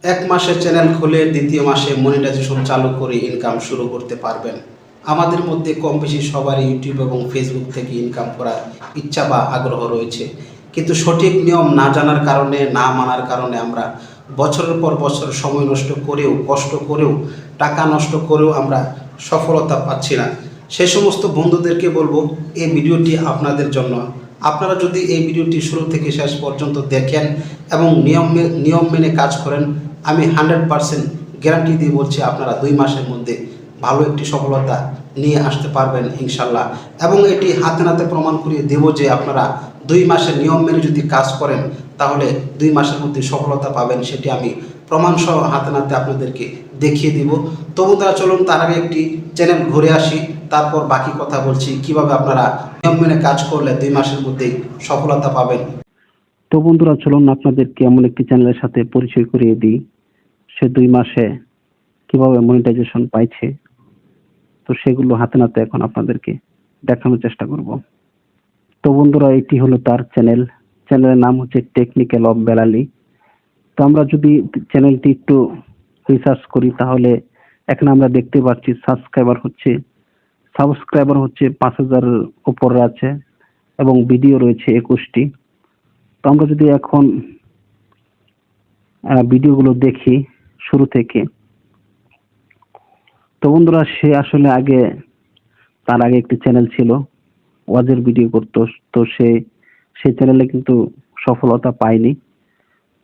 এক মাসে চ্যানেল খুলে দ্বিতীয় মাসে মনিটাইজেশন চালু করে ইনকাম শুরু করতে পারবেন। আমাদের মধ্যে কম বেশি সবারই ইউটিউব এবং ফেসবুক থেকে ইনকাম করার ইচ্ছা বা আগ্রহ রয়েছে, কিন্তু সঠিক নিয়ম না জানার কারণে, না মানার কারণে আমরা বছরের পর বছর সময় নষ্ট করেও, কষ্ট করেও, টাকা নষ্ট করেও আমরা সফলতা পাচ্ছি না। সে সমস্ত বন্ধুদেরকে বলবো, এই ভিডিওটি আপনাদের জন্য। আপনারা যদি এই ভিডিওটি শুরু থেকে শেষ পর্যন্ত দেখেন এবং নিয়ম মেনে কাজ করেন, আমি 100% গ্যারান্টি দিয়ে বলছি আপনারা 2 মাসের মধ্যে ভালো একটি সফলতা নিয়ে আসতে পারবেন ইনশাল্লাহ। এবং এটি হাতে নাতে প্রমাণ করিয়ে দেব যে আপনারা 2 মাসের নিয়ম মেনে যদি কাজ করেন তাহলে 2 মাসের মধ্যে সফলতা পাবেন, সেটি আমি প্রমাণসহ হাতে নাতে আপনাদেরকে দেখিয়ে দিব। তবু তারা চলুন তার আগে একটি চ্যানেল ঘুরে আসি, তারপর বাকি কথা বলছি কিভাবে আপনারা নিয়ম মেনে কাজ করলে 2 মাসের মধ্যেই সফলতা পাবেন। তো বন্ধুরা, চলুন আপনাদেরকে এমন একটি চ্যানেলের সাথে পরিচয় করিয়ে দিই, সে 2 মাসে কিভাবে মনিটাইজেশন পাইছে। তো সেগুলো হাতে নাতে এখন আপনাদেরকে দেখানোর চেষ্টা করব। তো বন্ধুরা, এটি হলো তার চ্যানেলের নাম হচ্ছে টেকনিক্যাল অফ বেলালি। তো আমরা যদি চ্যানেলটি একটু রিসার্চ করি তাহলে এখানে আমরা দেখতে পাচ্ছি সাবস্ক্রাইবার হচ্ছে 5,000 উপরে আছে এবং ভিডিও রয়েছে 21টি। তো আমরা যদি এখন ভিডিওগুলো দেখি শুরু থেকে, তো বন্ধুরা, সে আসলে তার আগে একটি চ্যানেল ছিল, ওয়াজের ভিডিও করতো। তো সেই চ্যানেলে কিন্তু সফলতা পায়নি।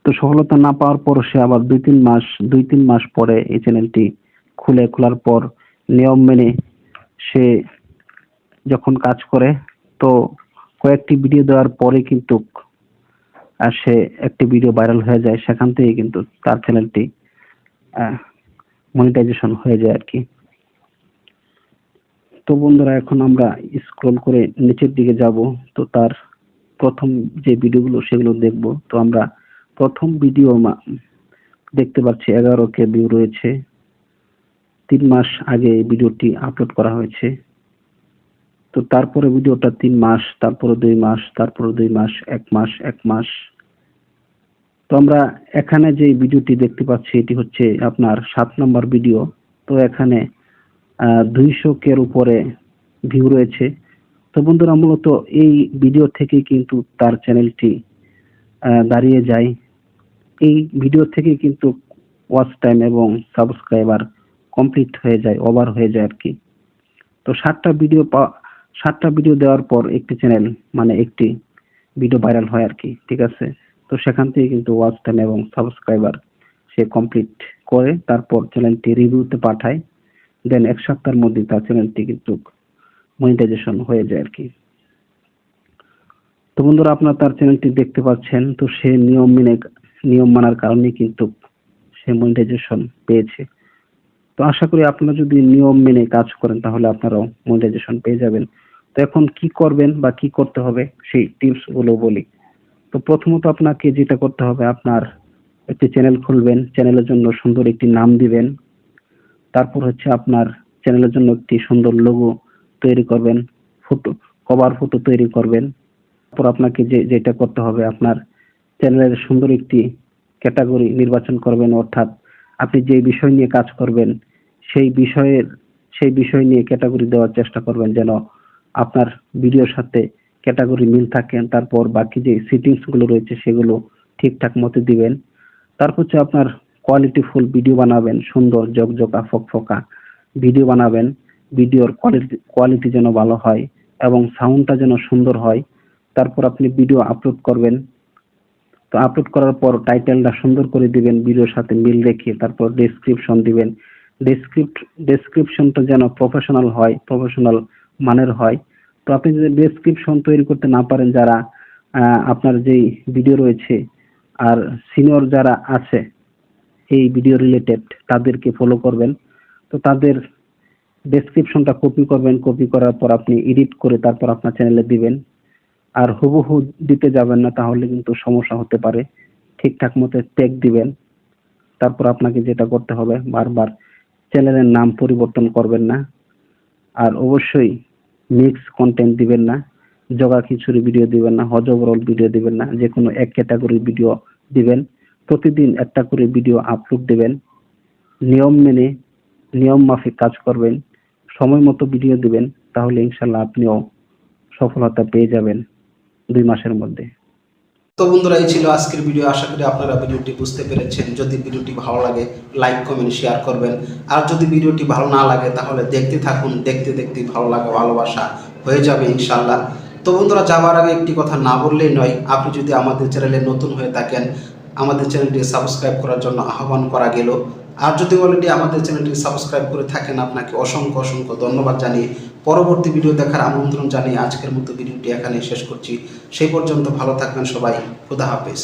তো সফলতা না পাওয়ার পর সে আবার 2-3 মাস পরে এই চ্যানেলটি খোলার পর নিয়ম মেনে সে যখন কাজ করে, তো কয়েকটি ভিডিও দেওয়ার পরে কিন্তু সে একটি ভিডিও ভাইরাল হয়ে যায়। সেখান থেকে কিন্তু তার চ্যানেলটি মনিটাইজেশন হয়ে যায় আর কি। তো বন্ধুরা, এখন আমরা স্ক্রল করে নিচের দিকে যাব। তো তার প্রথম যে ভিডিওগুলো সেগুলো দেখব। তো আমরা প্রথম ভিডিও দেখতে পাচ্ছি 11K ভিউ রয়েছে। 3 মাস আগে এই ভিডিওটি আপলোড করা হয়েছে। তো তারপরে ভিডিওটা 3 মাস, তারপরে 2 মাস, তারপরে 2 মাস, 1 মাস। তো আমরা এখানে যে ভিডিওটি দেখতে পাচ্ছি এটি হচ্ছে আপনার 7 নম্বর ভিডিও। তো এখানে 200K এর উপরে ভিউ রয়েছে। তো বন্ধুরা, মূলত এই ভিডিও থেকে কিন্তু তার চ্যানেলটি দাঁড়িয়ে যায়। এই ভিডিও থেকে কিন্তু ওয়াচ টাইম এবং সাবস্ক্রাইবার কমপ্লিট হয়ে যায়, ওভার হয়ে যায় আর কি। তো 7টা ভিডিও দেওয়ার পর একটি চ্যানেল, মানে একটি ভিডিও ভাইরাল হয় আর কি, ঠিক আছে। তো সেখান থেকে কিন্তু ওয়াচ টাইম এবং সাবস্ক্রাইবার সে কমপ্লিট করে, তারপর চ্যানেলটি রিভিউতে পাঠায়। দেন 1 সপ্তাহের মধ্যে তার চ্যানেলটি কিন্তু মনিটাইজেশন হয়ে যায় আর কি। তো বন্ধুরা, আপনারা তার চ্যানেলটি দেখতে পাচ্ছেন। তো সে নিয়ম মানার কারণে কিন্তু সে মনিটাইজেশন পেয়েছে। তো আশা করি আপনারা যদি নিয়ম মেনে কাজ করেন তাহলে আপনারাও মনিটাইজেশন পেয়ে যাবেন। তো এখন কি করবেন বা কি করতে হবে সেই টিপস গুলো বলি। তো প্রথমত আপনাকে যেটা করতে হবে, আপনার একটি চ্যানেল খুলবেন, চ্যানেলের জন্য সুন্দর একটি নাম দিবেন। তারপর হচ্ছে আপনার চ্যানেলের জন্য একটি সুন্দর লোগো তৈরি করবেন, কভার ফটো তৈরি করবেন। তারপর আপনাকে যেটা করতে হবে, আপনার চ্যানেলের সুন্দর একটি ক্যাটাগরি নির্বাচন করবেন, অর্থাৎ আপনি যে বিষয় নিয়ে কাজ করবেন সেই বিষয় নিয়ে ক্যাটাগরি দেওয়ার চেষ্টা করবেন, যেন আপনার ভিডিওর সাথে ক্যাটাগরি মিল থাকে। তারপর বাকি যে সেটিংস গুলো রয়েছে সেগুলো ঠিকঠাক মতো দিবেন। তারপর হচ্ছে আপনার কোয়ালিটিফুল ভিডিও বানাবেন, সুন্দর ঝকঝকা ফকফকা ভিডিও বানাবেন। ভিডিওর কোয়ালিটি যেন ভালো হয় এবং সাউন্ডটা যেন সুন্দর হয়। তারপর আপনি ভিডিও আপলোড করবেন। তো আপলোড করার পর টাইটেলটা সুন্দর করে দিবেন, ভিডিওর সাথে মিল রেখে। তারপর ডেসক্রিপশন দিবেন। ডেসক্রিপশনটা যেন প্রফেশনাল মানের হয়। তো আপনি যদি ডেসক্রিপশন তৈরি করতে না পারেন, যারা আপনার যেই ভিডিও রয়েছে আর সিনিয়র যারা আছে এই ভিডিও রিলেটেড, তাদেরকে ফলো করবেন। তো তাদের ডেসক্রিপশনটা কপি করবেন, কপি করার পর আপনি এডিট করে তারপর আপনার চ্যানেলে দিবেন। আর হুবহু দিতে যাবেন না, তাহলে কিন্তু সমস্যা হতে পারে। ঠিকঠাক মতো ট্যাগ দিবেন। তারপর আপনাকে যেটা করতে হবে, বারবার চ্যানেলের নাম পরিবর্তন করবেন না। আর অবশ্যই মিক্স কন্টেন্ট দিবেন না, জগা খিচুড়ি ভিডিও দিবেন না, হজবরল ভিডিও দিবেন না, যে কোনো এক ক্যাটাগরির ভিডিও দিবেন। প্রতিদিন একটা করে ভিডিও আপলোড দেবেন, নিয়ম মাফিক কাজ করবেন, সময় মতো ভিডিও দিবেন, তাহলে ইনশাল্লাহ আপনিও সফলতা পেয়ে যাবেন 2 মাসের মধ্যে। তো বন্ধুরা, এই ছিল আজকের ভিডিও। আশা করি আপনারা ভিডিওটি বুঝতে পেরেছেন। যদি ভিডিওটি ভালো লাগে লাইক কমেন্ট শেয়ার করবেন, আর যদি ভিডিওটি ভালো না লাগে তাহলে দেখতে থাকুন, দেখতে দেখতে ভালো লাগা ভালোবাসা হয়ে যাবে ইনশাল্লাহ। তো বন্ধুরা, যাওয়ার আগে একটি কথা না বললেই নয়, আপনি যদি আমাদের চ্যানেলে নতুন হয়ে থাকেন আমাদের চ্যানেলটি সাবস্ক্রাইব করার জন্য আহ্বান করা গেল। আর যদি অলরেডি আমাদের চ্যানেলটি সাবস্ক্রাইব করে থাকেন আপনাকে অসংখ্য অসংখ্য ধন্যবাদ জানিয়ে পরবর্তী ভিডিও দেখার আমন্ত্রণ জানিয়ে আজকের মতো ভিডিওটি এখানে শেষ করছি। সেই পর্যন্ত ভালো থাকবেন সবাই। খোদা হাফেজ।